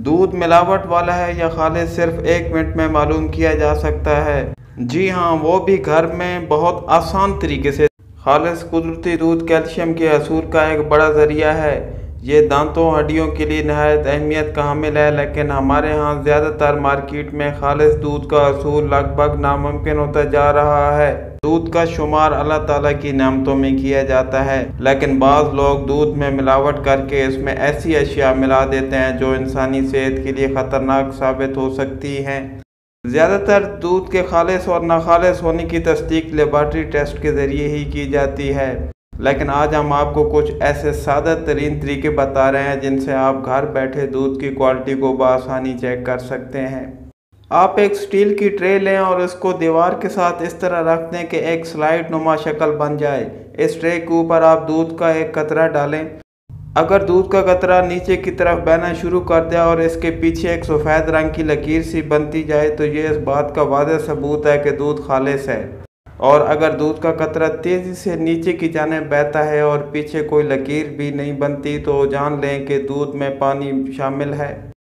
दूध मिलावट वाला है या खालिस सिर्फ 1 मिनट में मालूम किया जा सकता है। जी हाँ, वो भी घर में बहुत आसान तरीके से। खालिस कुदरती दूध कैल्शियम के असूल का एक बड़ा ज़रिया है। ये दांतों हड्डियों के लिए नहायत अहमियत का हामिल है, लेकिन हमारे यहाँ ज़्यादातर मार्केट में खालिस दूध का असूल लगभग नामुमकिन होता जा रहा है। दूध का शुमार अल्लाह ताला की नेमतों में किया जाता है, लेकिन बाज़ लोग दूध में मिलावट करके इसमें ऐसी अशिया मिला देते हैं जो इंसानी सेहत के लिए ख़तरनाक साबित हो सकती हैं। ज़्यादातर दूध के खालिस और नाखालिस होने की तस्दीक लेबॉर्ट्री टेस्ट के ज़रिए ही की जाती है, लेकिन आज हम आपको कुछ ऐसे सादा तरीन तरीके बता रहे हैं जिनसे आप घर बैठे दूध की क्वालिटी को बआसानी चेक कर सकते हैं। आप एक स्टील की ट्रे लें और इसको दीवार के साथ इस तरह रख दें कि एक स्लाइड नुमा शक्ल बन जाए। इस ट्रे के ऊपर आप दूध का एक कतरा डालें। अगर दूध का कतरा नीचे की तरफ बहना शुरू कर दिया और इसके पीछे एक सफ़ेद रंग की लकीर सी बनती जाए तो ये इस बात का वाज़ेह सबूत है कि दूध खालिस है। और अगर दूध का कतरा तेज़ी से नीचे की जानिब बहता है और पीछे कोई लकीर भी नहीं बनती तो जान लें कि दूध में पानी शामिल है।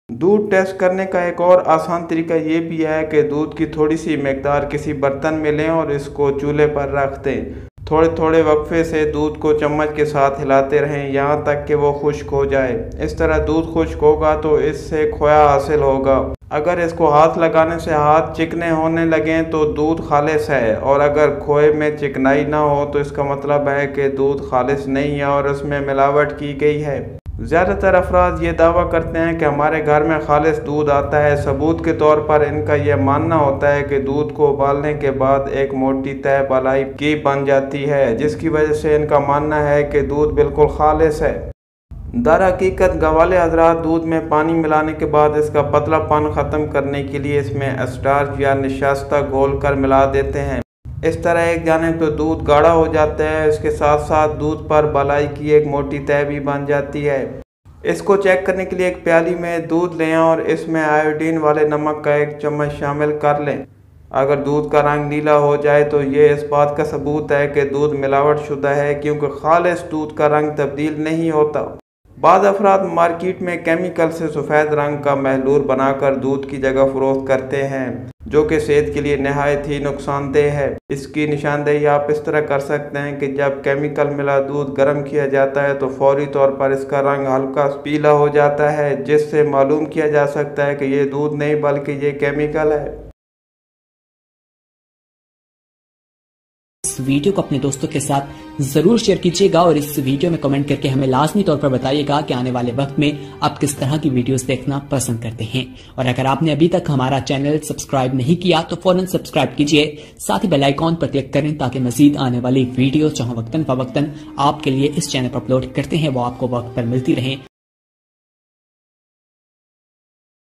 दूध टेस्ट करने का एक और आसान तरीका ये भी है कि दूध की थोड़ी सी मकदार किसी बर्तन में लें और इसको चूल्हे पर रख दें। थोड़े थोड़े वक्फे से दूध को चम्मच के साथ हिलाते रहें यहाँ तक कि वो खुश्क हो जाए। इस तरह दूध खुश्क होगा तो इससे खोया हासिल होगा। अगर इसको हाथ लगाने से हाथ चिकने होने लगें तो दूध खालिस है, और अगर खोए में चिकनाई ना हो तो इसका मतलब है कि दूध खालिस नहीं है और उसमें मिलावट की गई है। ज़्यादातर अफराद ये दावा करते हैं कि हमारे घर में खालिस दूध आता है। सबूत के तौर पर इनका यह मानना होता है कि दूध को उबालने के बाद एक मोटी तह बलाई की बन जाती है, जिसकी वजह से इनका मानना है कि दूध बिल्कुल खालिस है। दर हकीकत गवाले हजरात दूध में पानी मिलाने के बाद इसका पतलापन ख़त्म करने के लिए इसमें अस्टार्च या निशास्ता घोल कर मिला देते हैं। इस तरह एक जानिब तो दूध गाढ़ा हो जाता है, इसके साथ साथ दूध पर बलाई की एक मोटी तह भी बन जाती है। इसको चेक करने के लिए एक प्याली में दूध लें और इसमें आयोडीन वाले नमक का 1 चम्मच शामिल कर लें। अगर दूध का रंग नीला हो जाए तो ये इस बात का सबूत है कि दूध मिलावट शुदा है, क्योंकि खालिस दूध का रंग तब्दील नहीं होता। बाद अफराद मार्केट में केमिकल से सफ़ेद रंग का महलूर बनाकर दूध की जगह फ़रोख्त करते हैं, जो कि सेहत के लिए नहायत ही नुकसानदेह है। इसकी निशानदेही आप इस तरह कर सकते हैं कि जब केमिकल मिला दूध गर्म किया जाता है तो फौरी तौर पर इसका रंग हल्का पीला हो जाता है, जिससे मालूम किया जा सकता है कि ये दूध नहीं बल्कि ये केमिकल है। इस वीडियो को अपने दोस्तों के साथ जरूर शेयर कीजिएगा और इस वीडियो में कमेंट करके हमें लाजमी तौर पर बताइएगा कि आने वाले वक्त में आप किस तरह की वीडियोस देखना पसंद करते हैं। और अगर आपने अभी तक हमारा चैनल सब्सक्राइब नहीं किया तो फौरन सब्सक्राइब कीजिए, साथ ही बेल आइकॉन पर क्लिक करें ताकि मजीद आने वाली वीडियो जहां वक्तन फवक्तन आपके लिए इस चैनल पर अपलोड करते हैं वो आपको वक्त पर मिलती रहे